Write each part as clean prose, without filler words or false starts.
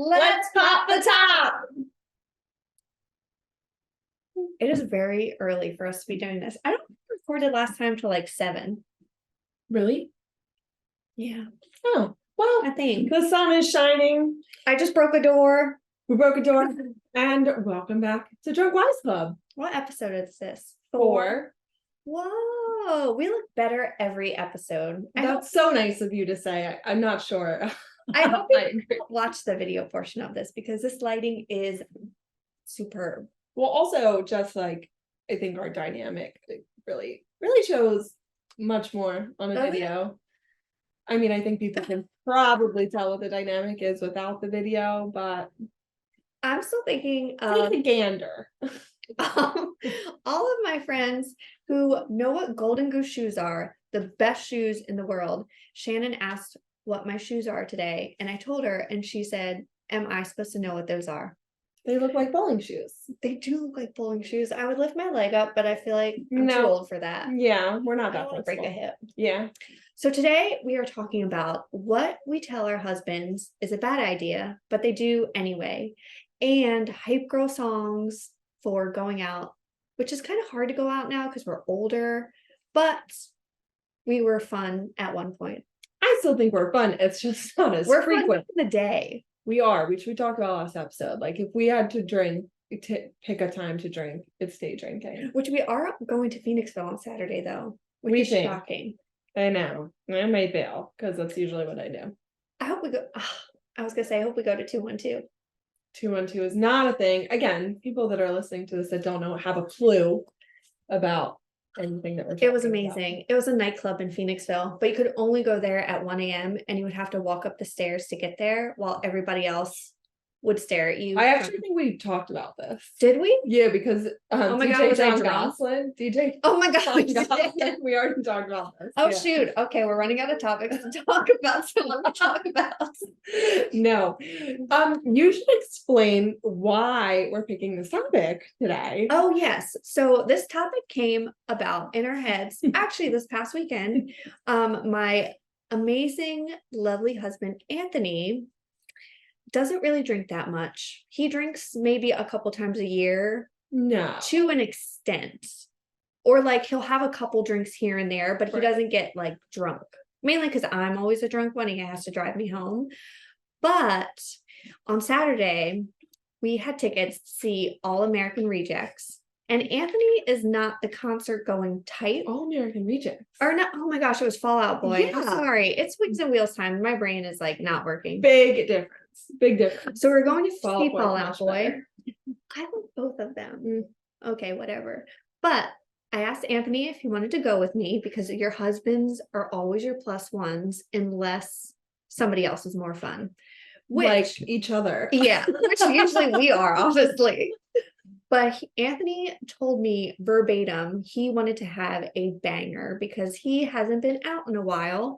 Let's pop the top. It is very early for us to be doing this. I don't think we recorded last time till like 7. Really? Yeah, Oh, well, I think. the sun is shining. I just broke a door. We broke a door. And welcome back to Drunk Wise Club. What episode is this? 4. Whoa, we look better every episode. That's so nice of you to say. I'm not sure. I hope you watch the video portion of this because this lighting is superb. Well, also just like I think our dynamic really shows much more on a video. I mean, I think people can probably tell what the dynamic is without the video, but I'm still thinking take a gander. All of my friends who know what Golden Goose shoes are, the best shoes in the world. Shannon asked what my shoes are today, and I told her, and she said, "Am I supposed to know what those are?" They look like bowling shoes. They do look like bowling shoes. I would lift my leg up, but I feel like I'm too old for that. Yeah, we're not that I don't break a hip. Yeah. So today we are talking about what we tell our husbands is a bad idea, but they do anyway, and hype girl songs for going out, which is kind of hard to go out now because we're older, but we were fun at one point. I still think we're fun. It's just not as frequent. Fun in the day. We are, which we talked about last episode. Like if we had to drink, pick a time to drink, it's day drinking. Which we are going to Phoenixville on Saturday though, which is shocking. I know. I might bail because that's usually what I do. I hope we go. I was gonna say I hope we go to 212. 212 is not a thing. Again, people that are listening to this that don't know have a clue about anything that we're talking about. It was amazing. It was a nightclub in Phoenixville, but you could only go there at 1 a.m. and you would have to walk up the stairs to get there while everybody else would stare at you. I actually think we talked about this. Did we? Yeah, because oh my DJ God, John Goslin, DJ. Oh my God, we already talked about this. Oh shoot. Okay, we're running out of topics to talk about. So let me talk about. No. You should explain why we're picking this topic today. Oh yes. So this topic came about in our heads actually this past weekend. My amazing, lovely husband, Anthony, doesn't really drink that much. He drinks maybe a couple times a year. No. To an extent. Or like he'll have a couple drinks here and there, but he doesn't get like drunk. Mainly because I'm always a drunk when he has to drive me home. But on Saturday, we had tickets to see All American Rejects. And Anthony is not the concert going type. All American Rejects. Or not. Oh my gosh, it was Fall Out Boy. Yeah. I'm sorry. It's Wings and Wheels time. My brain is like not working. Big difference. Big difference. So we're going to see Fall Out Boy. I love both of them. Okay, whatever. But I asked Anthony if he wanted to go with me because your husbands are always your plus ones unless somebody else is more fun. Like each other. Yeah, which usually we are, obviously. But Anthony told me verbatim he wanted to have a banger because he hasn't been out in a while.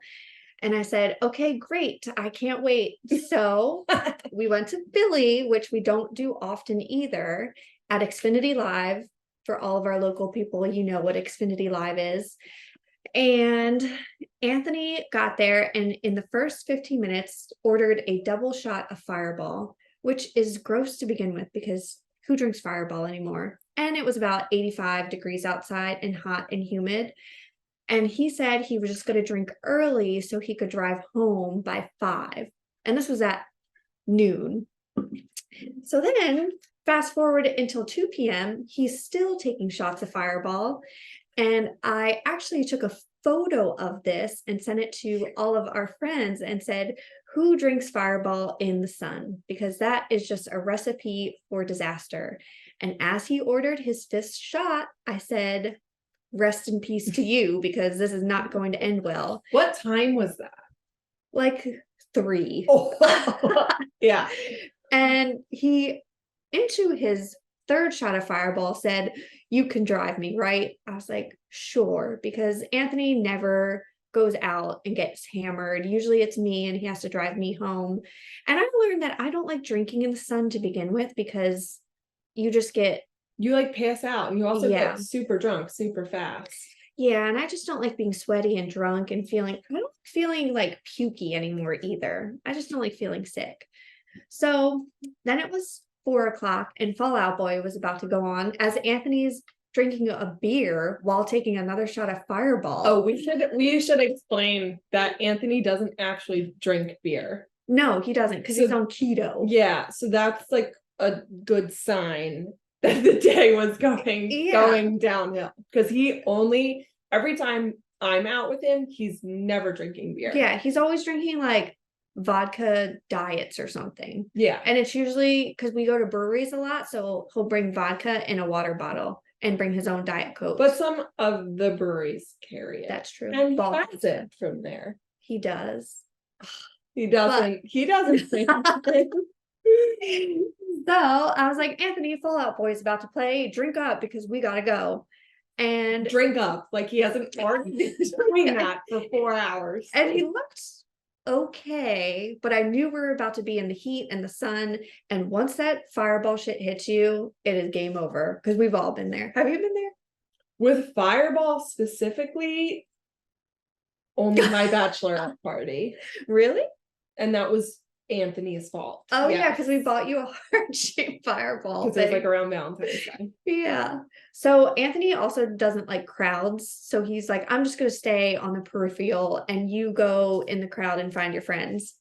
And I said, okay, great. I can't wait. So we went to Philly, which we don't do often either, at Xfinity Live. For all of our local people, you know what Xfinity Live is. And Anthony got there and in the first 15 minutes ordered a double shot of Fireball, which is gross to begin with because who drinks Fireball anymore? And it was about 85 degrees outside and hot and humid. And he said he was just going to drink early so he could drive home by 5. And this was at noon. So then fast forward until 2 p.m. He's still taking shots of Fireball. And I actually took a photo of this and sent it to all of our friends and said, who drinks Fireball in the sun? Because that is just a recipe for disaster. And as he ordered his 5th shot, I said, rest in peace to you because this is not going to end well. What time was that? Like 3. Oh. Yeah. And he, into his 3rd shot of Fireball, said, you can drive me, right? I was like, sure, because Anthony never goes out and gets hammered. Usually it's me and he has to drive me home. And I've learned that I don't like drinking in the sun to begin with because you just get... You like pass out and you also get super drunk super fast. Yeah, and I just don't like being sweaty and drunk and feeling... I don't like feeling like pukey anymore either. I just don't like feeling sick. So then it was 4 o'clock and Fall Out Boy was about to go on as Anthony's drinking a beer while taking another shot of Fireball. Oh, we should explain that Anthony doesn't actually drink beer. No, he doesn't, because he's on keto. Yeah, so that's like a good sign that the day was going downhill. Because he only, every time I'm out with him, he's never drinking beer. Yeah, he's always drinking like vodka diets or something. Yeah. And it's usually because we go to breweries a lot, so he'll bring vodka in a water bottle and bring his own Diet Coke. But some of the breweries carry it. That's true. And he buys it from there. He does. He doesn't drink it. So I was like, Anthony, Fall Out Boy's about to play. Drink up because we gotta go. And drink up. Like he hasn't already been doing that for 4 hours. And he looked okay, but I knew we were about to be in the heat and the sun. And once that Fireball shit hits you, it is game over. Because we've all been there. Have you been there? With Fireball specifically, only my bachelorette party. Really? And that was Anthony's fault. Oh yeah, because we bought you a heart-shaped Fireball. Because it was like around Valentine's Day. Yeah. So Anthony also doesn't like crowds. So he's like, I'm just gonna stay on the peripheral and you go in the crowd and find your friends.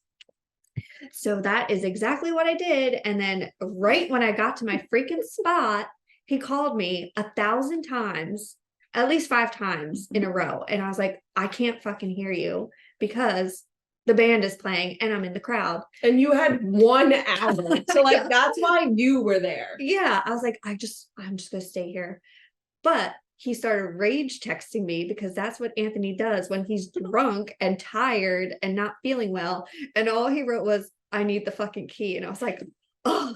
So that is exactly what I did. And then right when I got to my freaking spot, he called me 1,000 times, at least 5 times in a row. And I was like, I can't fucking hear you because the band is playing and I'm in the crowd. And you had 1 hour. So like, that's why you were there. Yeah. I was like, I'm just going to stay here. But he started rage texting me because that's what Anthony does when he's drunk and tired and not feeling well. And all he wrote was, I need the fucking key. And I was like, oh,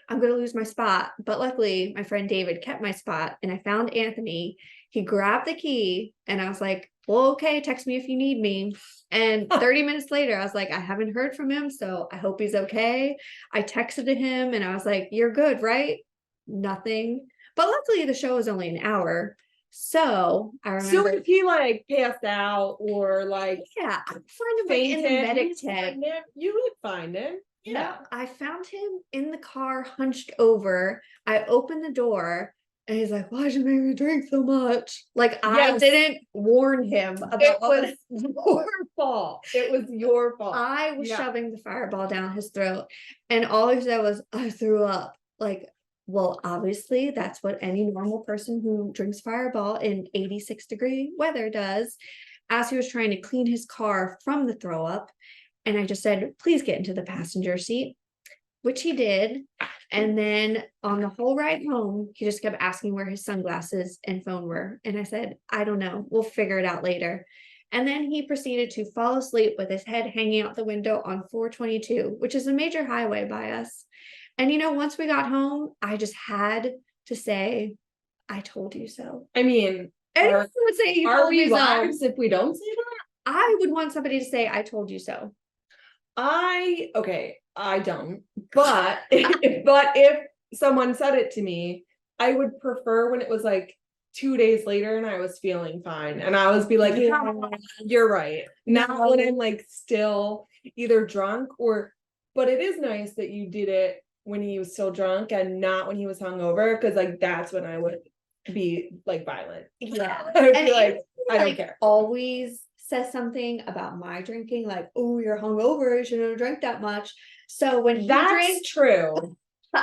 I'm going to lose my spot. But luckily my friend David kept my spot and I found Anthony. He grabbed the key and I was like, well, okay, text me if you need me. And 30 minutes later, I was like, I haven't heard from him, so I hope he's okay. I texted him and I was like, you're good, right? Nothing. But luckily the show was only an hour. So I remember. So if he like passed out or like, yeah, I find him like in the medic tent. You would find him. Yeah. No, I found him in the car hunched over. I opened the door. And he's like, why'd you make me drink so much? Like, I didn't warn him about it was your fault. It was your fault. I was shoving the Fireball down his throat. And all he said was, I threw up. Like, well, obviously, that's what any normal person who drinks Fireball in 86-degree weather does. As he was trying to clean his car from the throw up. And I just said, please get into the passenger seat, which he did. And then on the whole ride home, he just kept asking where his sunglasses and phone were. And I said, I don't know. We'll figure it out later. And then he proceeded to fall asleep with his head hanging out the window on 422, which is a major highway by us. And, once we got home, I just had to say, I told you so. I mean, anyone would say, you told me so. If we don't say that? I would want somebody to say, I told you so. I don't, but if someone said it to me, I would prefer when it was like 2 days later and I was feeling fine and I was be like, oh, you're right. Not when I'm like still either drunk but it is nice that you did it when he was still drunk and not when he was hungover, because like that's when I would be like violent. Yeah. I would be like, I don't care. Always says something about my drinking, like, oh, you're hungover, you shouldn't have drank that much. So when that's drinks, true.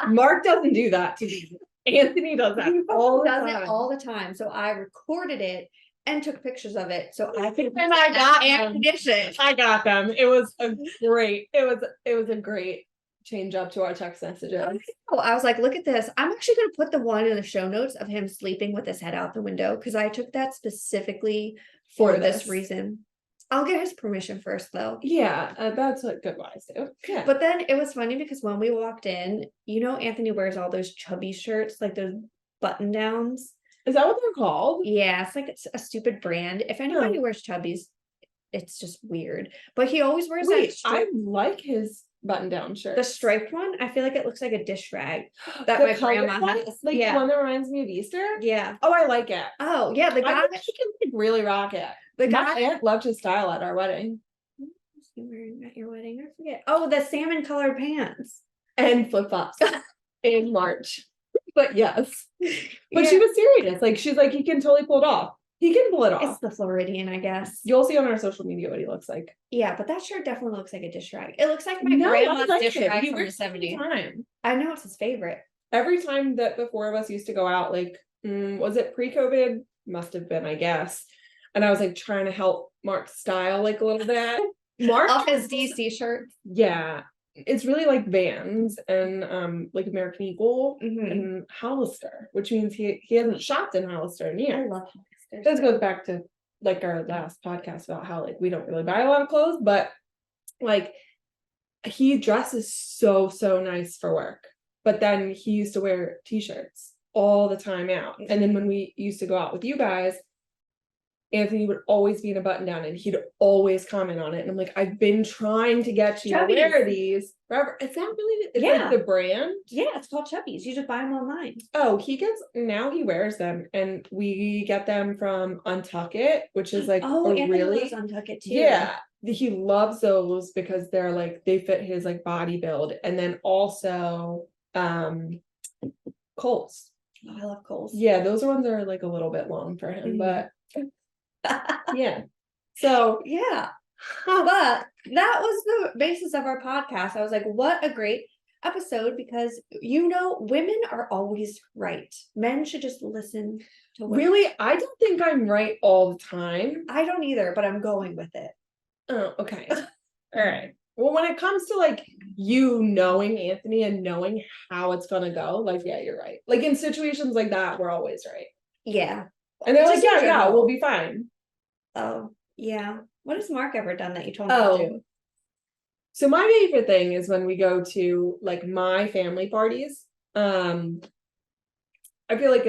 Mark doesn't do that to me. Anthony does that all the time. So I recorded it and took pictures of it. So I could and I got ammunition. I got them. It was a great change up to our text messages. Oh, I was like, look at this. I'm actually going to put the one in the show notes of him sleeping with his head out the window because I took that specifically for this reason. I'll get his permission first, though. Yeah, that's what good wives do. Yeah. But then it was funny because when we walked in, Anthony wears all those chubby shirts, like those button downs. Is that what they're called? Yeah, it's a stupid brand. If anybody wears chubbies, it's just weird. But he always wears I like his button-down shirt. The striped one, I feel like it looks like a dish rag that my grandma has. Like the one that reminds me of Easter? Yeah. Oh, I like it. Oh, yeah. The guy he can really rock it. My aunt loved his style at our wedding. you wearing at your wedding? I forget. Oh, the salmon colored pants. And flip-flops in March. But yes. But Yeah. she was serious. Like, she's like, he can totally pull it off. He can pull it It's off. the Floridian, I guess. You'll see on our social media what he looks like. Yeah, but that shirt definitely looks like a dish rag. It looks like my No, I grandma's like dish it. rag He from the wears it all the 70s. time. I know it's his favorite. Every time that the four of us used to go out, like, was it pre-COVID? Must have been, I guess. And I was like trying to help Mark style like a little bit. Mark Off his DC shirt. Yeah. It's really like Vans and like American Eagle Mhm. and Hollister, which means he hasn't shopped in Hollister in I years. love Hollister. This goes back to like our last podcast about how like we don't really buy a lot of clothes, but like he dresses so nice for work. But then he used to wear t-shirts all the time out. And then when we used to go out with you guys, Anthony would always be in a button down and he'd always comment on it. And I'm like, I've been trying to get you to wear these forever. Is that really it's like the brand? Yeah, it's called Chubbies. You just buy them online. Oh, he wears them and we get them from Untuck It, which is like Anthony loves Untuck It too. Yeah. He loves those because they're like they fit his like body build. And then also Kohl's. Oh, I love Kohl's. Yeah, those ones are like a little bit long for him, but yeah. So yeah. But that was the basis of our podcast. I was like, what a great episode because women are always right. Men should just listen to women. Really, I don't think I'm right all the time. I don't either, but I'm going with it. Oh, okay. All right. Well, when it comes to like you knowing Anthony and knowing how it's gonna go, like, yeah, you're right. Like in situations like that, we're always right. Yeah. And they're like, yeah, we'll be fine. Oh, yeah. What has Mark ever done that you told him to do? So my favorite thing is when we go to like my family parties. I feel like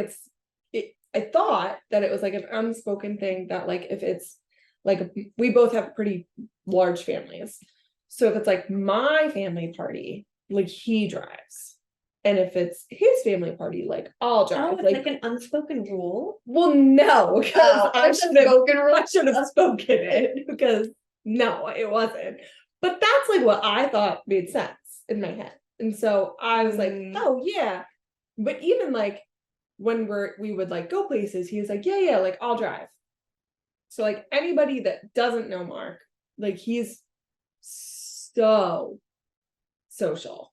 I thought that it was like an unspoken thing that like if it's like we both have pretty large families. So if it's like my family party, like he drives. And if it's his family party, like I'll drive. Oh, it's like an unspoken rule? Well, no, because I should have spoken it because no, it wasn't. But that's like what I thought made sense in my head. And so I was like, oh yeah. But even like when we would like go places, he was like, yeah, like I'll drive. So like anybody that doesn't know Mark, like he's so social.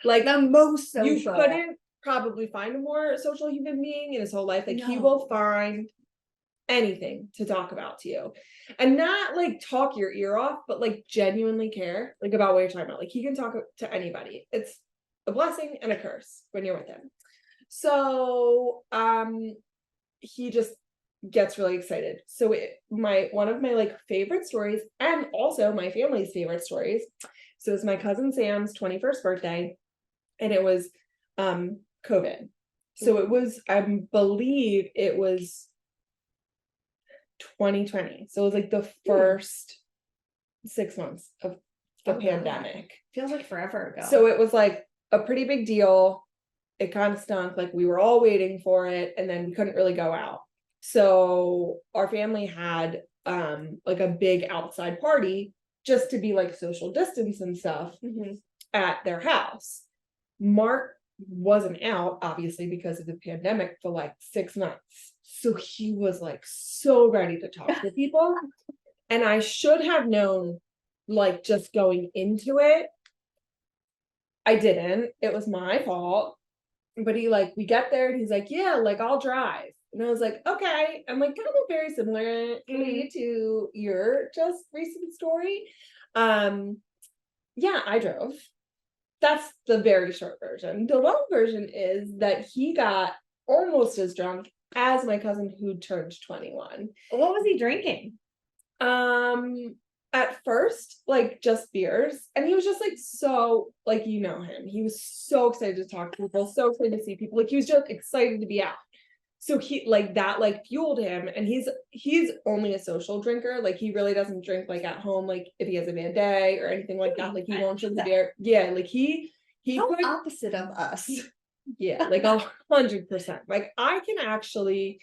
Like the most social. You couldn't probably find a more social human being in his whole life. Like he will find anything to talk about to you. And not like talk your ear off, but like genuinely care like about what you're talking about. Like he can talk to anybody. It's a blessing and a curse when you're with him. So he just gets really excited. So one of my like favorite stories and also my family's favorite stories. So it's my cousin Sam's 21st birthday. And it was COVID. So it was, I believe it was 2020. So it was like the first 6 months of the pandemic. Feels like forever ago. So it was like a pretty big deal. It kind of stunk. Like we were all waiting for it and then we couldn't really go out. So our family had like a big outside party just to be like social distance and stuff at their house. Mark wasn't out, obviously, because of the pandemic for like 6 months. So he was like so ready to talk to people. And I should have known, like, just going into it. I didn't. It was my fault. But we get there and he's like, yeah, like I'll drive. And I was like, okay. I'm like, kind of very similar to your just recent story. Yeah, I drove. That's the very short version. The long version is that he got almost as drunk as my cousin who turned 21. What was he drinking? At first, like just beers. And he was just like so, like you know him. He was so excited to talk to people, so excited to see people. Like he was just excited to be out. So he like that like fueled him, and he's only a social drinker. Like he really doesn't drink like at home, like if he has a bad day or anything like that. Like he won't drink the beer. Yeah, like he opposite of us. Yeah, like 100%. Like I can actually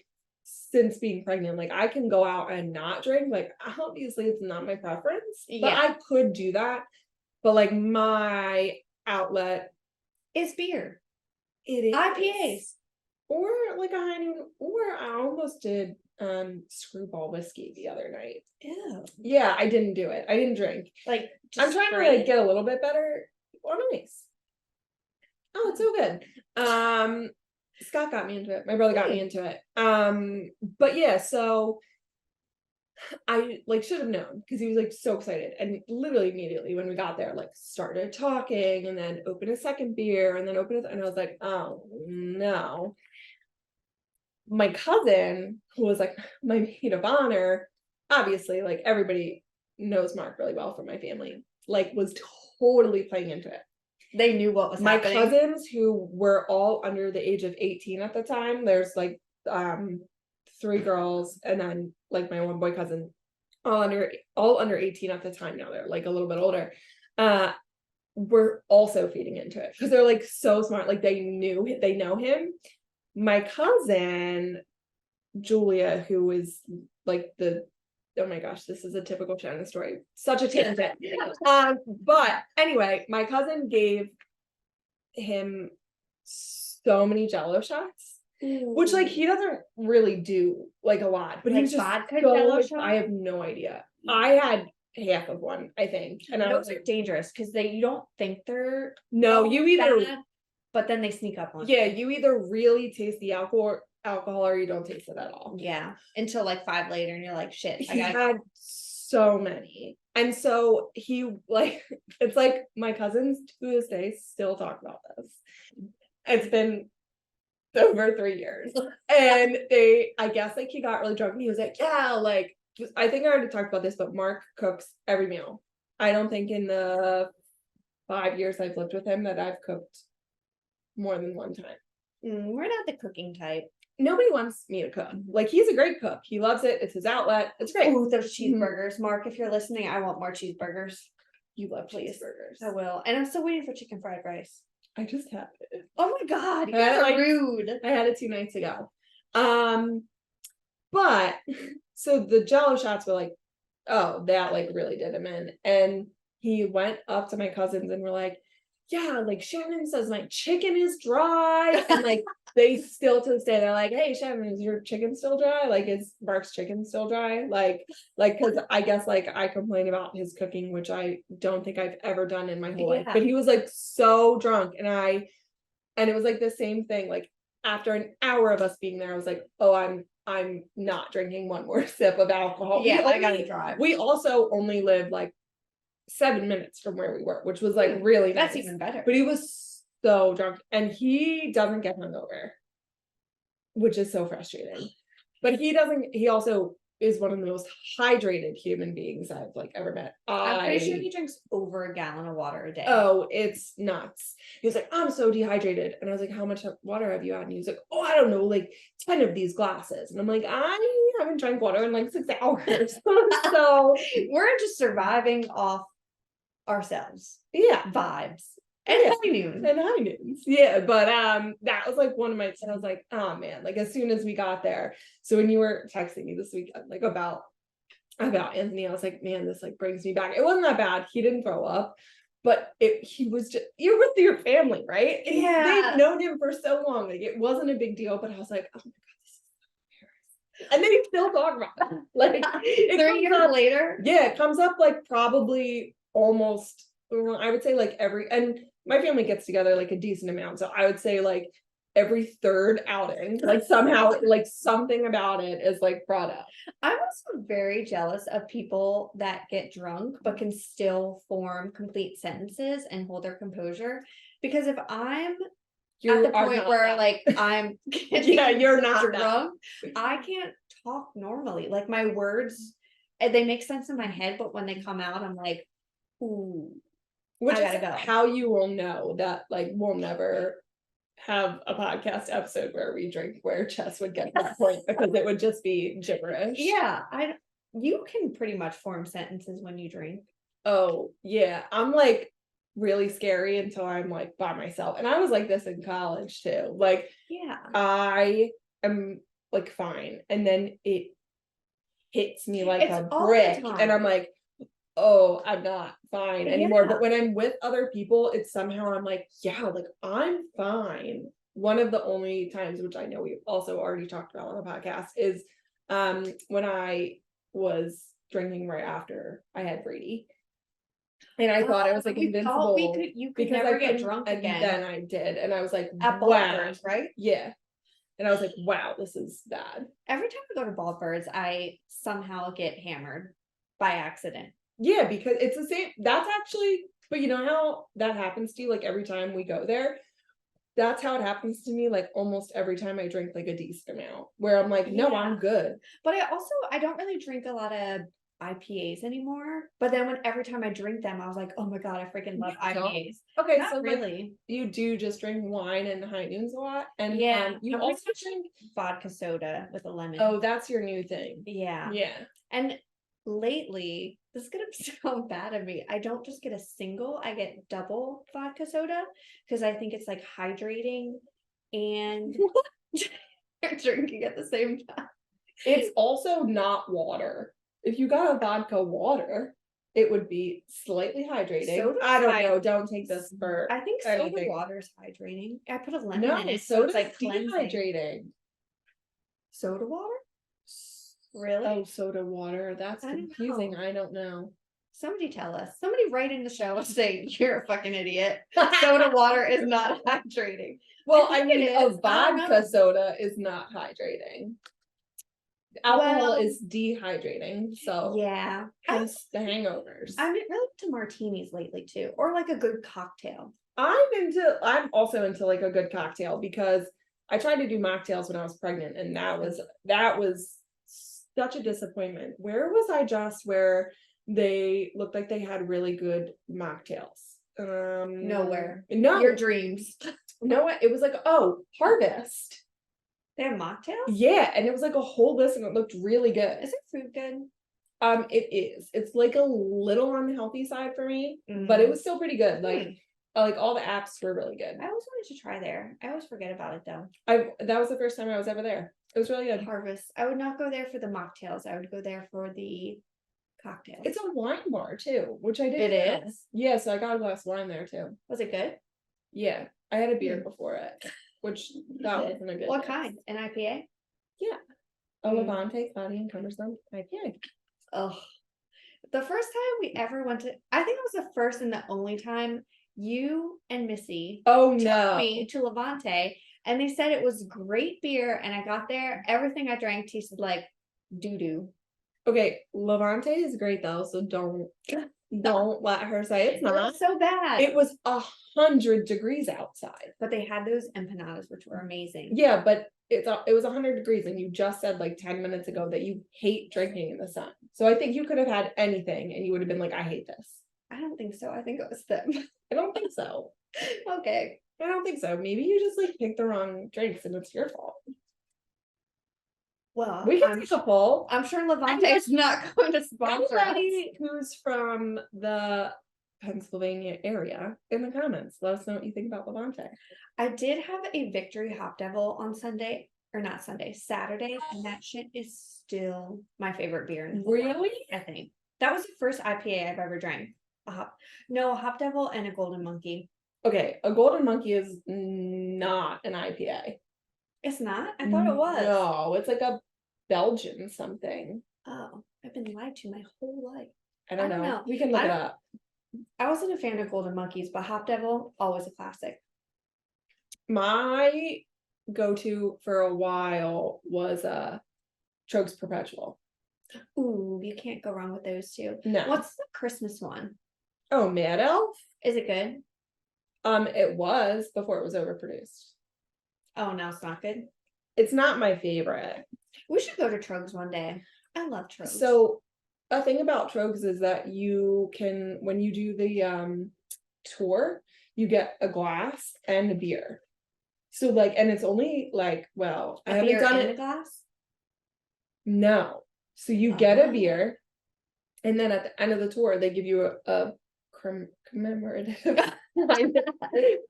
since being pregnant, like I can go out and not drink. Like obviously it's not my preference, but Yeah. I could do that. But like my outlet, It's beer. it is IPAs. or like a high noon, or I almost did screwball whiskey the other night. Ew. Yeah, I didn't do it. I didn't drink. Like I'm trying to like get a little bit better. Oh, nice. Oh, it's so good. Scott got me into it. My brother got me into it. But yeah, so I like should have known because he was like so excited, and literally immediately when we got there, like started talking, and then opened a second beer, and then opened it, and I was like, oh no. My cousin, who was like my maid of honor, obviously, like everybody knows Mark really well from my family, like was totally playing into it. They knew what was My happening. cousins, who were all under the age of 18 at the time, there's like 3 girls, and then like my one boy cousin, all under 18 at the time. Now they're like a little bit older. Were also feeding into it because they're like so smart. Like they know him. My cousin Julia, who is like oh my gosh, this is a typical Shannon story. Such a tangent. But anyway, my cousin gave him so many Jello shots, which like he doesn't really do like a lot, but like he was just vodka so, Jello shot? I have no idea. I had half of one, I think, and I was Those are like, dangerous because you don't think they're no, you either bad, but then they sneak up on yeah, you either really taste the alcohol or you don't taste it at all. Yeah, until like 5 later, and you're like, shit. He had so many, and so he like it's like my cousins to this day still talk about this. It's been over 3 years, and I guess like he got really drunk, and he was like, yeah, like I think I already talked about this, but Mark cooks every meal. I don't think in the 5 years I've lived with him that I've cooked more than one time. We're not the cooking type. Nobody wants me to cook. Like he's a great cook. He loves it. It's his outlet. It's great. Oh, those cheeseburgers. Mark, if you're listening, I want more cheeseburgers. You love cheeseburgers. I will. And I'm still waiting for chicken fried rice. I just had it. Oh my god, you I had guys it, are like, rude. I had it 2 nights ago. But so the Jello shots were like, oh, that like really did him in. And he went up to my cousins and were like, yeah, like Shannon says my chicken is dry. And like they still to this day, they're like, hey Shannon, is your chicken still dry? Like is Mark's chicken still dry? Like because I guess like I complain about his cooking, which I don't think I've ever done in my whole life. But he was like so drunk, and it was like the same thing. Like after an hour of us being there, I was like, oh, I'm not drinking one more sip of alcohol. Yeah, I gotta drive. We also only lived like 7 minutes from where we were, which was like really nice. That's even better. But he was so drunk, and he doesn't get hungover, which is so frustrating. But he also is one of the most hydrated human beings I've like ever met. I'm pretty sure he drinks over a gallon of water a day. Oh, it's nuts. He was like, I'm so dehydrated. And I was like, how much water have you had? And he was like, oh, I don't know, like 10 of these glasses. And I'm like, I haven't drank water in like 6 hours. So we're just surviving off ourselves. Yeah. Vibes. And high noon. And high noons. Yeah. But that was like one of my, I was like, oh man, like as soon as we got there. So when you were texting me this weekend, like about Anthony, I was like, man, this like brings me back. It wasn't that bad. He didn't throw up, but he was just, you're with your family, right? And yeah. They've known him for so long. Like it wasn't a big deal, but I was like, oh my God, this is so embarrassing. And then he still talked about it. Like 3 years later. Yeah, it comes up like probably almost, I would say like and my family gets together like a decent amount. So I would say like every 3rd outing, like somehow like something about it is like brought up. I'm also very jealous of people that get drunk but can still form complete sentences and hold their composure. Because if I'm at the point where like I'm yeah, you're not drunk, I can't talk normally. Like my words, they make sense in my head, but when they come out, I'm like, ooh. Which is how you will know that like we'll never have a podcast episode where we drink, where Jess would get to that point, because it would just be gibberish. Yeah, you can pretty much form sentences when you drink. Oh yeah, I'm like really scary until I'm like by myself, and I was like this in college too. Like yeah, I am like fine, and then it hits me like It's a all the brick, time. and I'm like, oh, I'm not fine anymore. Yeah. But when I'm with other people, it's somehow I'm like, yeah, like I'm fine. One of the only times, which I know we've also already talked about on the podcast, is when I was drinking right after I had Brady. And I thought I was like we thought invincible you could because never I get couldn't, drunk and again. then I did, and I was like, At wow, Ballbirds, right? yeah. And I was like, wow, this is bad. Every time I go to Ballbirds, I somehow get hammered by accident. Yeah, because it's the same. That's actually, but you know how that happens to you, like every time we go there? That's how it happens to me, like almost every time I drink like a decent amount, where I'm like, no, I'm good. But I don't really drink a lot of IPAs anymore. But then every time I drink them, I was like, oh my God, I freaking love IPAs. Okay, Not so really. Like, you do just drink wine and high noons a lot, and you I'm also drink vodka soda with a lemon. Oh, that's your new thing. Yeah. Yeah. And lately, this is gonna sound bad of me. I don't just get a single, I get double vodka soda because I think it's like hydrating and you're drinking at the same time. It's also not water. If you got a vodka water, it would be slightly hydrating. I don't know. Don't take this for. I think soda water's hydrating. I put a lemon in it, so it's like dehydrating. Soda water? Really? Oh, soda water. That's confusing. I don't know. Somebody tell us. Somebody write in the show and say you're a fucking idiot. Soda water is not hydrating. Well, I mean, a vodka soda is not hydrating. Alcohol is dehydrating, so yeah, hence the hangovers. I'm really into martinis lately too, or like a good cocktail. I'm also into like a good cocktail because I tried to do mocktails when I was pregnant, and that was such a disappointment. Where was I just where they looked like they had really good mocktails? Nowhere. No, your dreams. No, it was like, oh, Harvest. They have mocktails? Yeah, and it was like a whole list, and it looked really good. Is their food good? It is. It's like a little on the healthy side for me, but it was still pretty good. Like all the apps were really good. I always wanted to try there. I always forget about it though. That was the first time I was ever there. It was really good. Harvest. I would not go there for the mocktails. I would go there for the cocktails. It's a wine bar too, which I did. It is? Yeah, so I got a glass of wine there too. Was it good? Yeah. I had a beer before it, which that wasn't a good. What kind? An IPA? Yeah. A Levante, cloudy and cumbersome IPA. Oh, the first time we ever went to, I think it was the first and the only time you and Missy took me to Levante, and they said it was great beer, and I got there, everything I drank tasted like doo-doo. Okay, Levante is great though, so don't let her say it's not. It was so bad. It was 100 degrees outside. But they had those empanadas, which were amazing. Yeah, but it was 100 degrees, and you just said like 10 minutes ago that you hate drinking in the sun. So I think you could have had anything, and you would have been like, I hate this. I don't think so. I think it was them. I don't think so. Okay. I don't think so. Maybe you just like picked the wrong drinks, and it's your fault. Well, we can take a poll. I'm sure Levante is not going to sponsor us. Who's from the Pennsylvania area in the comments. Let us know what you think about Levante. I did have a Victory Hop Devil on Sunday, or not Sunday, Saturday, and that shit is still my favorite beer. Really? I think that was the first IPA I've ever drank. A Hop Devil and a Golden Monkey. Okay, a Golden Monkey is not an IPA. It's not? I thought it was. No, it's like a Belgian something. Oh, I've been lied to my whole life. I don't know. We can look it up. I wasn't a fan of Golden Monkeys, but Hop Devil, always a classic. My go-to for a while was Trogs Perpetual. Ooh, you can't go wrong with those two. No. What's the Christmas one? Oh, Mad Elf? Is it good? It was before it was overproduced. Oh, now it's not good? It's not my favorite. We should go to Trogs one day. I love Trogs. So a thing about Trogs is that you can, when you do the tour, you get a glass and a beer. So like, and it's only like, well, I haven't done it. In a glass? No. So you get a beer, and then at the end of the tour, they give you a commemorative.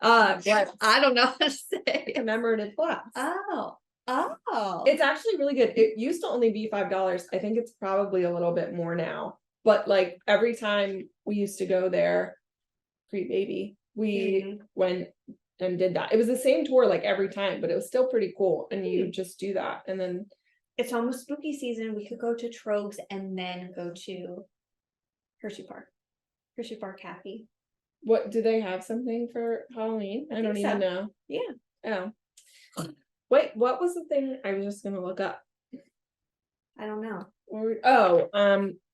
I don't know how to say commemorative glass. Oh, Oh. It's actually really good. It used to only be $5. I think it's probably a little bit more now. But like every time we used to go there, pre-baby, we went and did that. It was the same tour like every time, but it was still pretty cool. And you just do that. And then it's almost spooky season. We could go to Trogs and then go to Hershey Park Cafe. what do they have something for Halloween? I don't even know. Yeah. Oh. Wait, what was the thing I was just gonna look up? I don't know.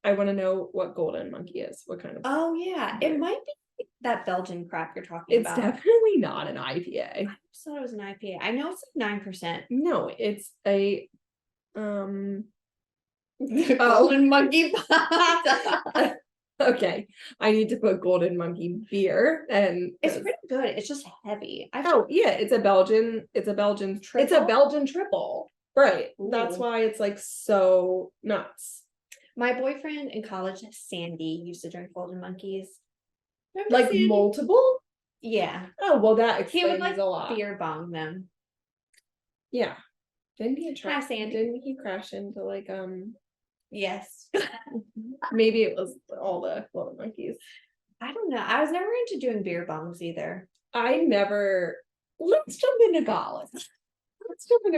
I want to know what golden monkey is. What kind of? Oh yeah, it might be that Belgian crap you're talking It's about. definitely not an IPA. I just thought it was an IPA. I know it's like 9%. No, it's a Golden monkey pot. Okay, I need to put golden monkey beer, and It's pretty good. It's just heavy. yeah, it's a Belgian triple. It's a Belgian triple. Right. Ooh. That's why it's like so nuts. My boyfriend in college, Sandy, used to drink golden monkeys. Remember like Sandy? Multiple? Yeah. Oh, well, that explains he would like a lot. Beer bong them. Yeah. Didn't he Hi, Sandy. Didn't he crash into like Yes. Maybe it was all the golden monkeys. I don't know. I was never into doing beer bongs either. Let's jump into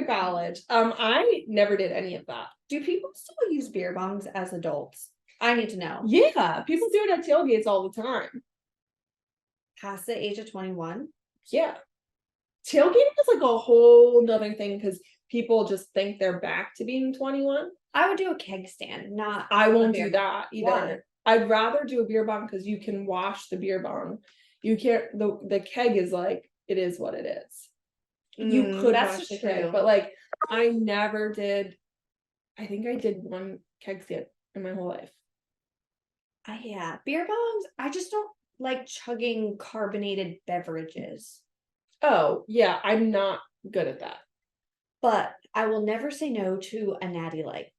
college. I never did any of that. Do people still use beer bongs as adults? I need to know. Yeah, people do it at tailgates all the time. Past the age of 21? Yeah. Tailgating is like a whole nother thing because people just think they're back to being 21. I would do a keg stand, not. I won't do that either. Why? I'd rather do a beer bong because you can wash the beer bong. You can't. The keg is like it is what it is. You could wash the keg, but like I never did. I think I did one keg stand in my whole life. Yeah, beer bongs. I just don't like chugging carbonated beverages. Oh yeah, I'm not good at that. But I will never say no to a Natty Light.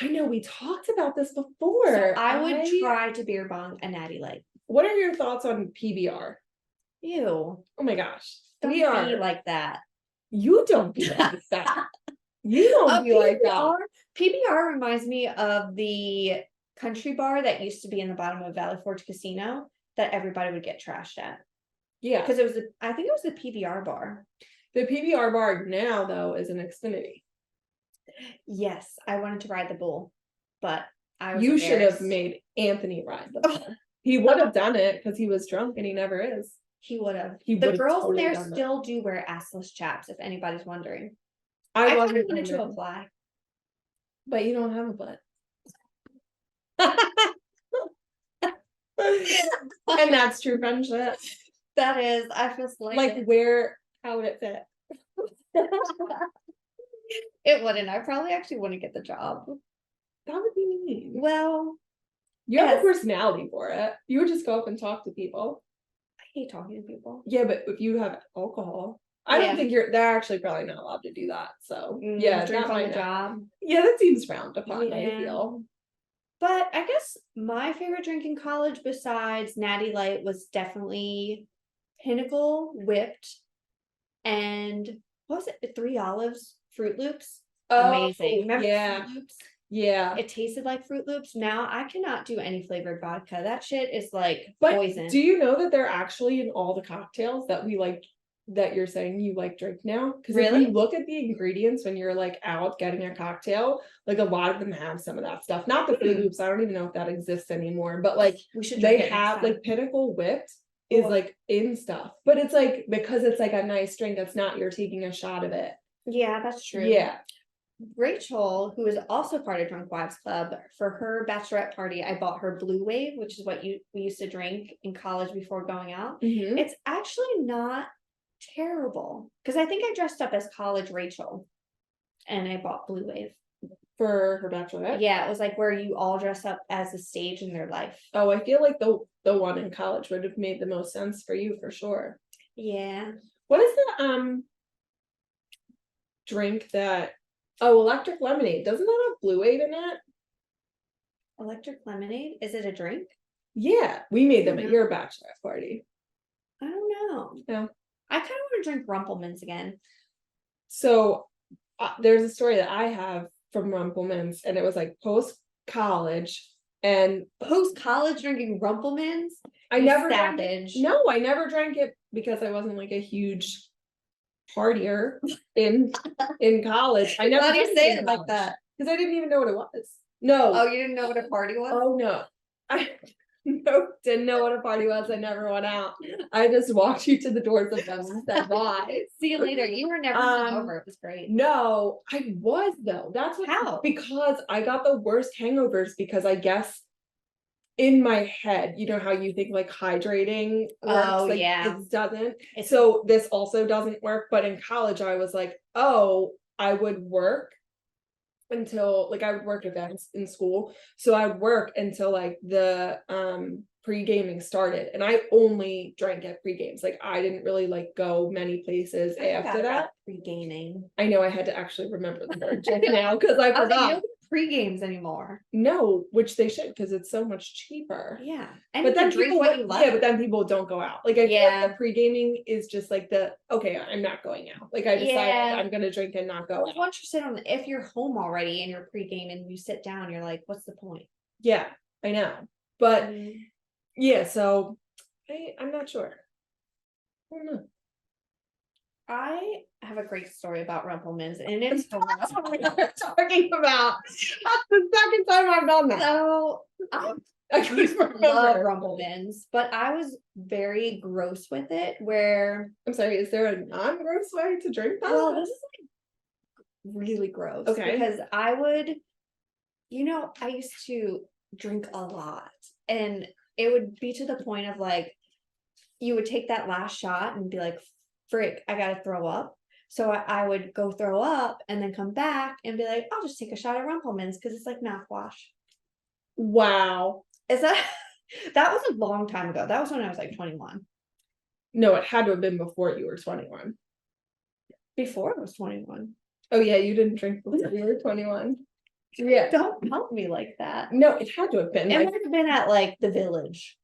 I know we talked about this before. So I would try to beer bong a Natty Light. What are your thoughts on PBR? Ew. Oh my gosh. Don't be like that. You don't be like that. You don't be like that. PBR reminds me of the country bar that used to be in the bottom of Valley Forge Casino that everybody would get trashed at. Yeah. Because I think it was the PBR bar. The PBR bar now, though, is an Xfinity. Yes, I wanted to ride the bull, but I was You should have made Anthony ride the bull. He would have done it because he was drunk and he never is. He would have. The girls totally there still do wear assless chaps, if anybody's wondering. I wanted to apply. But you don't have a butt. And that's true friendship. That is. I feel like how would it fit? It wouldn't. I probably actually wouldn't get the job. That would be mean. Well, you have a personality for it. You would just go up and talk to people. I hate talking to people. Yeah, but if you have alcohol, I don't think they're actually probably not allowed to do that. So yeah, drink on the job. Yeah, that seems frowned upon. I feel. But I guess my favorite drink in college, besides Natty Light, was definitely Pinnacle Whipped, and what was it? 3 Olives Fruit Loops. Amazing. Remember Fruit Loops? Yeah. It tasted like Fruit Loops. Now I cannot do any flavored vodka. That shit is like poison. Do you know that they're actually in all the cocktails that we like, that you're saying you like drink now? Because if you look at the ingredients when you're like out getting a cocktail, like a lot of them have some of that stuff. Not the Fruit Loops. I don't even know if that exists anymore. But like they have like Pinnacle Whipped is like in stuff. But it's like because it's like a nice drink, it's not you're taking a shot of it. Yeah, that's true. Yeah. Rachel, who is also part of Drunk Wives Club, for her bachelorette party, I bought her Blue Wave, which is what we used to drink in college before going out. It's actually not terrible because I think I dressed up as college Rachel and I bought Blue Wave for her bachelorette. Yeah, it was like where you all dress up as a stage in their life. Oh, I feel like the one in college would have made the most sense for you for sure. Yeah. What is the drink that electric lemonade, doesn't that have Blue Wave in it? Electric lemonade, is it a drink? Yeah, we made them at your bachelorette party. I don't know. Yeah, I kind of want to drink Rumplemans again. So there's a story that I have from Rumplemans, and it was like post college, and Post college drinking Rumplemans. I never drank savage. it. No, I never drank it because I wasn't like a huge partier in college. I never Why do you drank say in it like college, that? because I didn't even know what it was. No. Oh, you didn't know what a party was? Oh no. I didn't know what a party was. I never went out. I just walked you to the doors of them and said bye. See you later. You were never over. It was great. No, I was though. That's what. How? Because I got the worst hangovers because I guess in my head, you know how you think like hydrating works, Oh, like yeah. it doesn't. So this also doesn't work. But in college, I was like, oh, I would work until like I would work events in school. So I would work until like the pre-gaming started, and I only drank at pre-games. Like I didn't really like go many places after that. Pre-gaming. I know I had to actually remember the word just now because I forgot. No pre-games anymore. No, which they should, because it's so much cheaper. Yeah. And But then drink people, what you like. yeah, but then people don't go out. Like I feel like the pre-gaming is just like okay, I'm not going out. Like I decided I'm gonna drink and not go out. Once you sit on, if you're home already and you're pre-game and you sit down, you're like, what's the point? Yeah, I know. But yeah, so I'm not sure. I don't know. I have a great story about Rumplemans, and it's what we're talking about. That's the second time I've done that. So I love Rumplemans, but I was very gross with it. Where I'm sorry, is there a non-gross way to drink that? well, this is like really gross. Okay. Because I would, I used to drink a lot, and it would be to the point of like, you would take that last shot and be like, frick, I gotta throw up. So I would go throw up and then come back and be like, I'll just take a shot of Rumplemans because it's like mouthwash. Wow. Is that was a long time ago. That was when I was like 21. No, it had to have been before you were 21. Before I was 21. Oh yeah, you didn't drink before you were 21. Yeah. Don't help me like that. No, it had to have been. It might have been at like the Village.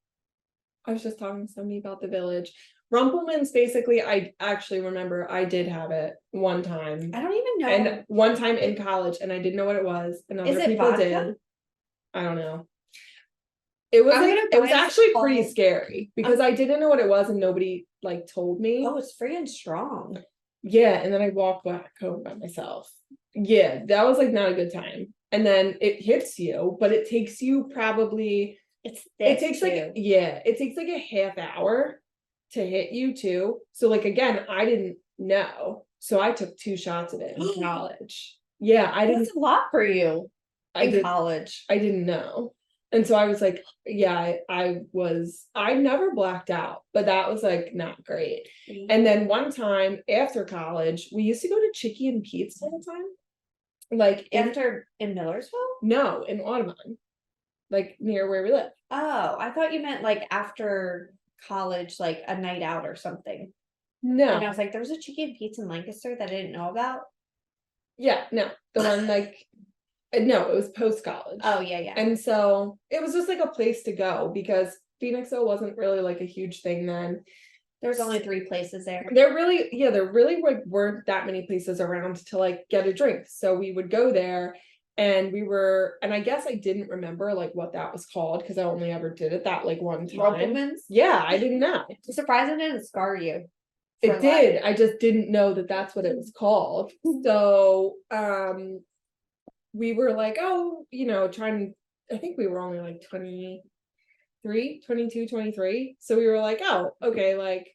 I was just talking to somebody about the Village. Rumplemans, basically, I actually remember I did have it one time. I don't even know. And one time in college, and I didn't know what it was, and other people vodka? did. I don't know. It was it was actually pretty scary because I didn't know what it was and nobody like told me. Oh, it's freaking strong. Yeah, and then I walked back home by myself. Yeah, that was like not a good time. And then it hits you, but it takes you probably it takes like a half hour to hit you too. So like again, I didn't know. So I took 2 shots of it in college. Yeah, I didn't. That's a lot for you in college. I didn't know. And so I was like, yeah, I never blacked out, but that was like not great. Mm-hmm. And then one time after college, we used to go to Chicky and Pete's all the time. Like in Millersville? No, in Audubon. Like near where we live. Oh, I thought you meant like after college, like a night out or something. No. And I was like, there's a Chicky and Pete's in Lancaster that I didn't know about. Yeah, no. The one like no, it was post-college. Oh, yeah. And so it was just like a place to go because Phoenixville wasn't really like a huge thing then. There's only 3 places there. There really like weren't that many places around to like get a drink. So we would go there and I guess I didn't remember like what that was called because I only ever did it that like one time. Rumplemans? Yeah, I didn't know. I'm surprised it didn't scar you. It did. I just didn't know that that's what it was called. So, we were like, oh, I think we were only like 22, 23. So we were like, oh, okay, like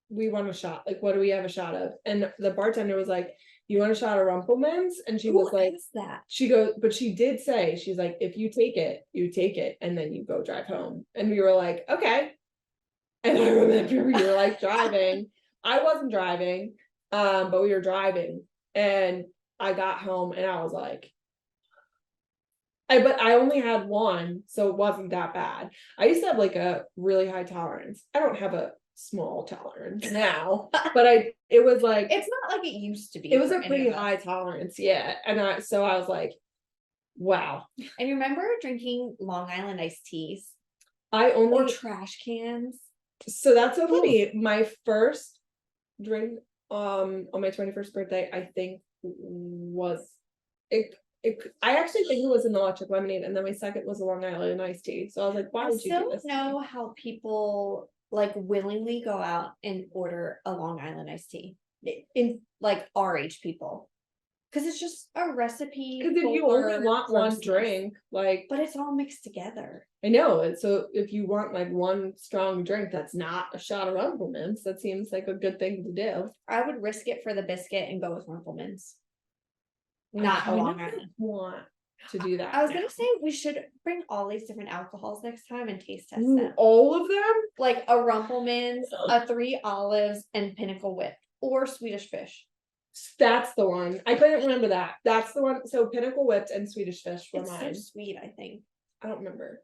we want a shot. Like, what do we have a shot of? And the bartender was like, you want a shot of Rumplemans? And she was like, that? She goes, but she did say, she's like, if you take it, and then you go drive home. And we were like, okay. And I remember we were like driving. I wasn't driving, but we were driving. And I got home and I was like, but I only had one, so it wasn't that bad. I used to have like a really high tolerance. I don't have a small tolerance now, but it was like, it's not like it used to be. It was a pretty high tolerance, yeah. And I was like, wow. And you remember drinking Long Island iced teas? Or trash cans. So that's so funny. My first drink on my 21st birthday, I think was it. I actually think it was an electric lemonade, and then my second was a Long Island iced tea. So I was like, why I would you do still this? know how people like willingly go out and order a Long Island iced tea in like our age people. Because it's just a recipe. Because if you only want one drink, like, but it's all mixed together. I know it. So if you want like one strong drink that's not a shot of Rumplemans, that seems like a good thing to do. I would risk it for the biscuit and go with Rumplemans. Not a Long Island. Want to do that. I was gonna say we should bring all these different alcohols next time and taste test them. All of them? Like a Rumplemans, a 3 Olives, and Pinnacle Whip, or Swedish Fish. That's the one. I couldn't remember that. That's the one. So Pinnacle Whipped and Swedish Fish were It's mine. so sweet, I think. I don't remember.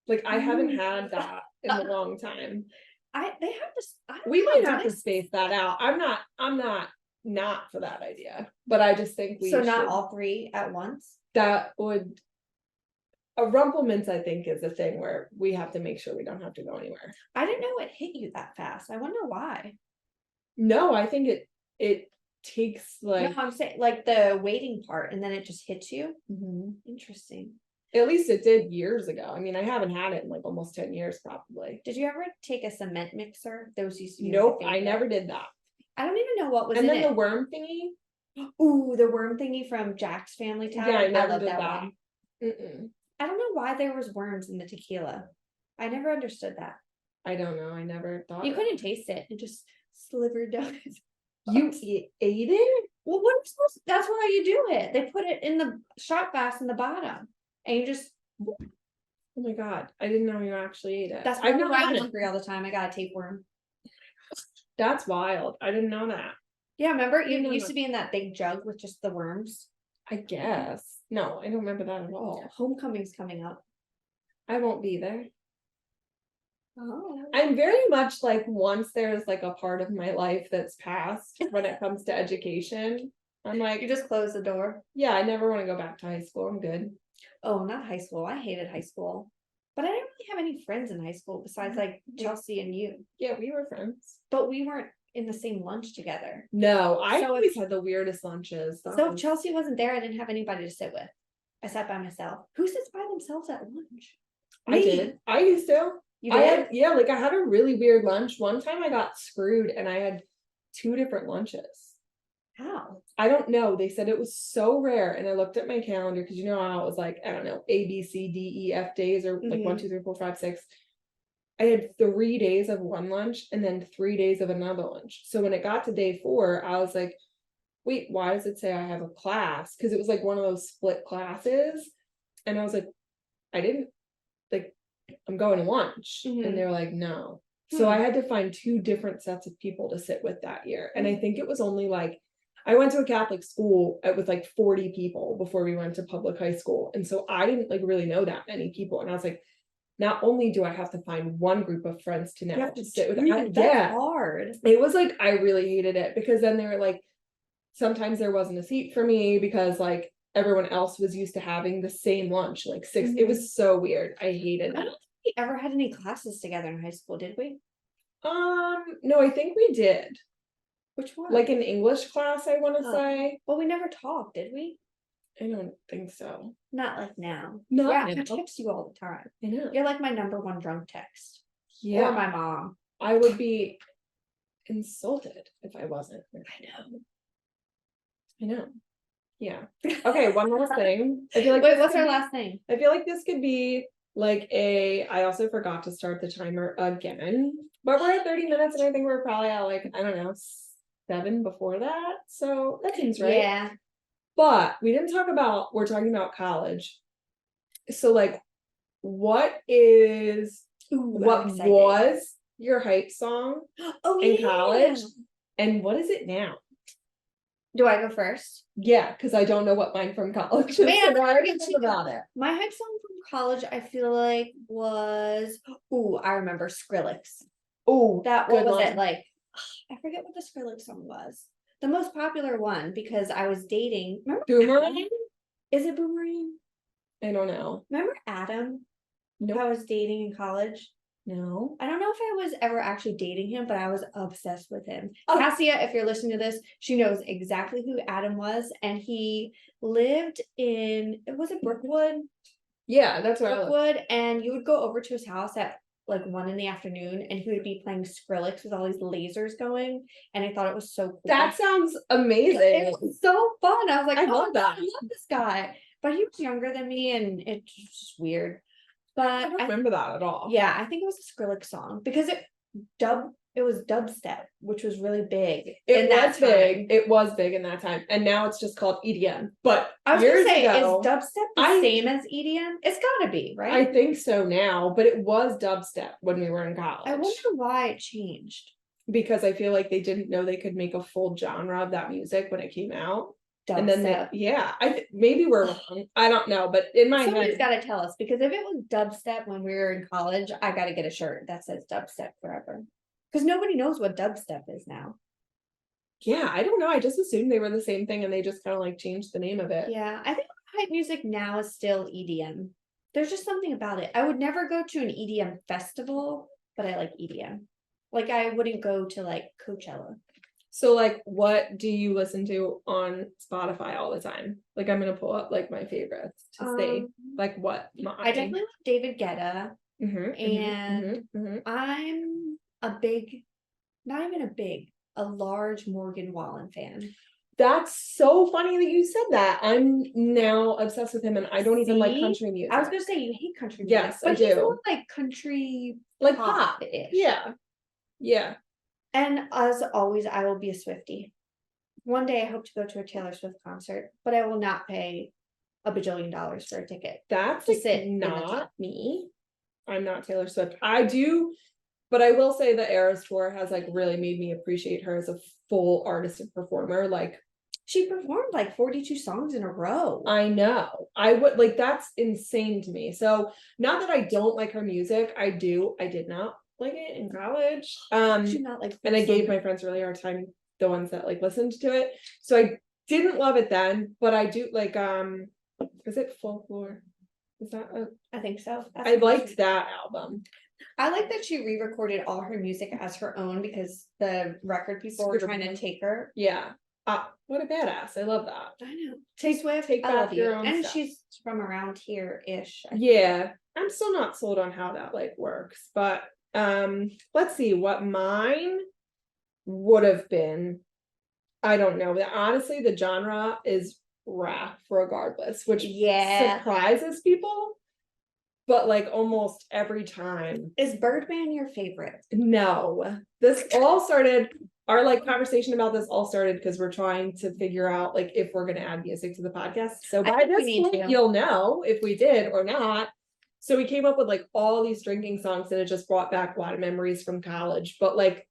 Like I haven't had that in a long time. We might have to space that out. I'm not for that idea. But I just think we not should. all 3 at once. That would a Rumplemans, I think, is a thing where we have to make sure we don't have to go anywhere. I didn't know it hit you that fast. I wonder why. No, I think it takes like No, I'm saying like the waiting part and then it just hits you. Mhm. Interesting. At least it did years ago. I mean, I haven't had it in like almost 10 years probably. Did you ever take a cement mixer? Those used to be Nope, I never did that. I don't even know what was and in then it. the worm thingy. Ooh, the worm thingy from Jack's Family Tavern. Yeah, I never love did that that. one. Mm-mm. I don't know why there was worms in the tequila. I never understood that. I don't know. I never thought You couldn't taste it. It just slivered down. You ate it? Well, what am I supposed to, that's why you do it. They put it in the shot glass in the bottom. And you just Oh my god. I didn't know you actually ate it. that's I've why never I'm had it. hungry all the time. I got a tapeworm. That's wild. I didn't know that. Yeah, remember it No. used to be in that big jug with just the worms. I guess. No, I don't remember that at all. Homecoming's coming up. I won't be there. Oh. I'm very much like once there's like a part of my life that's passed when it comes to education. I'm like, You just close the door. yeah, I never want to go back to high school. I'm good. Oh, not high school. I hated high school. But I didn't really have any friends in high school besides like Chelsea and you. Yeah, we were friends. But we weren't in the same lunch together. No, I So always had the weirdest lunches. So if Chelsea wasn't there, I didn't have anybody to sit with. I sat by myself. Who sits by themselves at lunch? I did. I used to. You I did? had, yeah, like I had a really weird lunch. One time I got screwed and I had 2 different lunches. How? I don't know. They said it was so rare. And I looked at my calendar because you know how it was like, I don't know, A, B, C, D, E, F days or like 1, 2, 3, 4, 5, 6. I had 3 days of one lunch and then 3 days of another lunch. So when it got to day 4, I was like, wait, why does it say I have a class? Because it was like one of those split classes. And I was like, I didn't like, I'm going to lunch. And they're like, no. So I had to find 2 different sets of people to sit with that year. And I think it was only like, I went to a Catholic school with like 40 people before we went to public high school. And so I didn't like really know that many people. And I was like, not only do I have to find one group of friends to now to sit with, That's hard. It was like, I really hated it because then they were like, sometimes there wasn't a seat for me because like everyone else was used to having the same lunch, like 6. It was so weird. I hated it. I don't think we ever had any classes together in high school, did we? No, I think we did. Which one? Like an English class, I want to say. Well, we never talked, did we? I don't think so. Not like now. Not yeah, now. I text you all the time. I know. You're like my number 1 drunk text. Yeah. Or my mom. I would be insulted if I wasn't. I know. Yeah. Okay, one more thing. I feel like Wait, what's our last name? I feel like this could be like I also forgot to start the timer again. But we're at 30 minutes and I think we're probably at like, I don't know, 7 before that. So that seems right. Yeah. But we didn't talk about, we're talking about college. So like, what was your hype song in college? And what is it now? Do I go first? Yeah, because I don't know what mine from college is. Man, so I already think about it. My hype song from college, I feel like was, I remember Skrillex. Oh, that what was it like? I forget what the Skrillex song was. The most popular one because I was dating. Remember Boomerang? Is it Boomerang? I don't know. Remember Adam? Nope. I was dating in college. No. I don't know if I was ever actually dating him, but I was obsessed with him. Oh. Cassia, if you're listening to this, she knows exactly who Adam was, and he lived in, was it Brookwood? Yeah, that's where I live. Brookwood, and you would go over to his house at like 1 p.m, and he would be playing Skrillex with all these lasers going, and I thought it was so cool. That sounds amazing. It was so fun. I was like, I oh, love that. I love this guy. But he was younger than me, and it's just weird. But I don't remember that at all. yeah, I think it was a Skrillex song because it was dubstep, which was really big. It was big. It was big in that time, and now it's just called EDM. But I was years gonna say, ago, is dubstep the same as EDM? It's gotta be, right? I think so now, but it was dubstep when we were in college. I wonder why it changed. Because I feel like they didn't know they could make a full genre of that music when it came out. Dubstep. And then maybe we're wrong. I don't know, but in my Somebody's head, got to tell us, because if it was dubstep when we were in college, I got to get a shirt that says dubstep forever. Because nobody knows what dubstep is now. Yeah, I don't know. I just assumed they were the same thing and they just kind of like changed the name of it. Yeah, I think hype music now is still EDM. There's just something about it. I would never go to an EDM festival, but I like EDM. Like I wouldn't go to like Coachella. So like, what do you listen to on Spotify all the time? Like, I'm gonna pull up like my favorites to see like what I definitely love David Guetta, and I'm a large Morgan Wallen fan. That's so funny that you said that. I'm now obsessed with him, and I don't even like country music. I was gonna say you hate country music. Yes, but I do. He's more like country, like pop-ish. Yeah. And as always, I will be a Swiftie. One day I hope to go to a Taylor Swift concert, but I will not pay $1 bajillion for a ticket. That's like not me. I'm not Taylor Swift. I do, but I will say the Eras tour has like really made me appreciate her as a full artist and performer. Like she performed like 42 songs in a row. I know. I would like, that's insane to me. So not that I don't like her music, I did not like it in college. And I gave my friends a really hard time, the ones that like listened to it. So I didn't love it then, but I do like is it Folklore? Is that I think so. I liked that album. I like that she re-recorded all her music as her own because the record people were trying to take her. Yeah. What a badass. I love that. I know. Take Swift, I love you. And she's from around here-ish. Yeah. I'm still not sold on how that like works, but let's see what mine would have been. I don't know. Honestly, the genre is rap regardless, which surprises people. But like almost every time. Is Birdman your favorite? No. This all started, our like conversation about this all started because we're trying to figure out like if we're gonna add music to the podcast. So by this point, you'll know if we did or not. So we came up with like all these drinking songs, and it just brought back a lot of memories from college. But like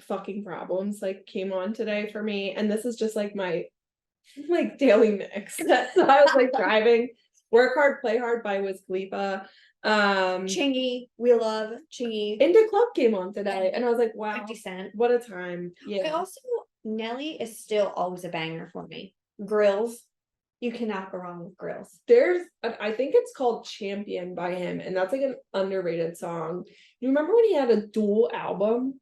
Fucking Problems like came on today for me, and this is just like my like daily mix. So I was like driving. Work Hard, Play Hard by Wiz Khalifa. Chingy, we love Chingy. Into Club came on today, and I was like, wow, 50 Cent. What a time. Yeah. I also, Nelly is still always a banger for me. Grills. You cannot go wrong with Grills. I think it's called Champion by him, and that's like an underrated song. You remember when he had a dual album?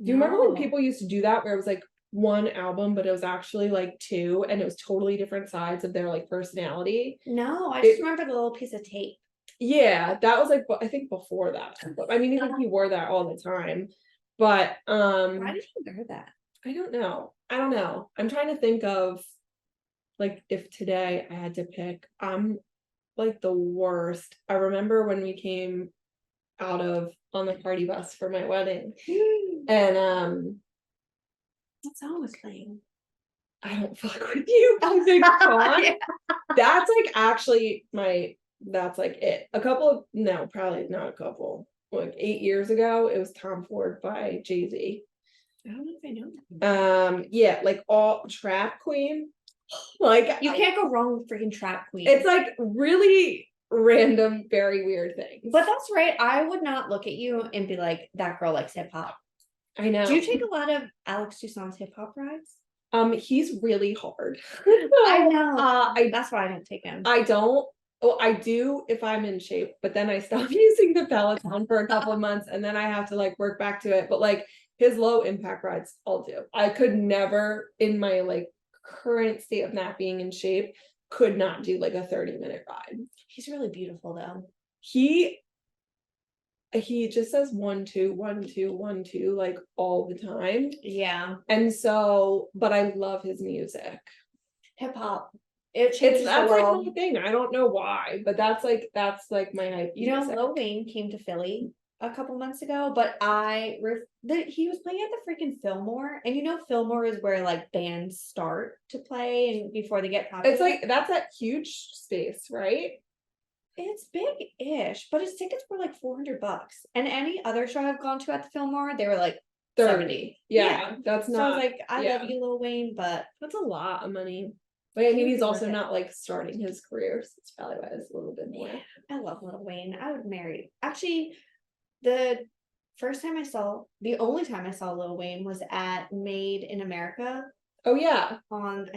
Do you remember when people used to do that, where it was like one album, but it was actually like two, and it was totally different sides of their like personality? No, I just remember the little piece of tape. Yeah, that was like, I think before that. I mean, he wore that all the time, but why did he wear that? I don't know. I'm trying to think of like if today I had to pick. I'm like the worst. I remember when we came out of on the party bus for my wedding, and what song was playing? I Don't Fuck With You. Yeah. That's like actually that's like it. Probably not a couple. Like 8 years ago, it was Tom Ford by Jay-Z. I don't know if I know that. Yeah, like all Trap Queen. Like you can't go wrong with freaking Trap Queen. It's like really random, very weird things. But that's right. I would not look at you and be like, that girl likes hip hop. I know. Do you take a lot of Alex Toussaint's hip hop rides? He's really hard. I know. That's why I don't take him. I don't. Oh, I do if I'm in shape, but then I stop using the Peloton for a couple of months and then I have to like work back to it. But like his low impact rides, I'll do. I could never in my like current state of not being in shape, could not do like a 30-minute ride. He's really beautiful though. He just says 1 2 1 2 1 2 like all the time. Yeah. And so, but I love his music. Hip hop. It changes the That's like world. my thing. I don't know why, but that's like my hype. You know, music. Lil Wayne came to Philly a couple months ago, but he was playing at the freaking Fillmore, and you know Fillmore is where like bands start to play and before they get popular. It's like that's that huge space, right? It's big-ish, but his tickets were like $400. And any other show I've gone to at the Fillmore, they were like 30. Yeah, Yeah. that's So I was not like, I yeah. love you, Lil Wayne, but That's a lot of money. But I mean, He'd he's be also worth it. not like starting his career, so it's probably why it's a little bit more. yeah, I love Lil Wayne. I would marry. Actually, the only time I saw Lil Wayne was at Made in America Oh yeah, I don't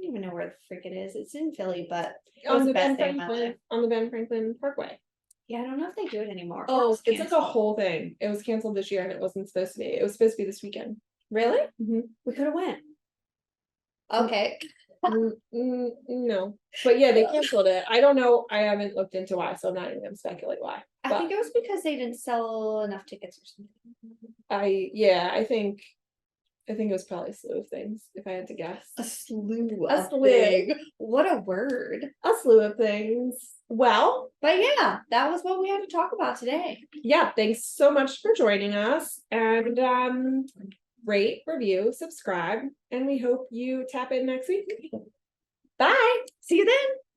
even know where the frick it is. It's in Philly, but it on was the the best Ben day of my Franklin life. on the Ben Franklin Parkway. Yeah, I don't know if they do it anymore. or Oh, it's like a canceled. whole thing. It was canceled this year, and it wasn't supposed to be. It was supposed to be this weekend. Really? Mhm. We could have went. Okay. No, but yeah, they canceled it. I don't know. I haven't looked into why, so I'm not even gonna speculate why. I But think it was because they didn't sell enough tickets or something. I think it was probably a slew of things, if I had to guess. A slew A of slew. things. What a word. A slew of things. Well, But yeah, that was what we had to talk about today. yeah, thanks so much for joining us. And rate, review, subscribe, and we hope you tap in next week. Bye. See you then.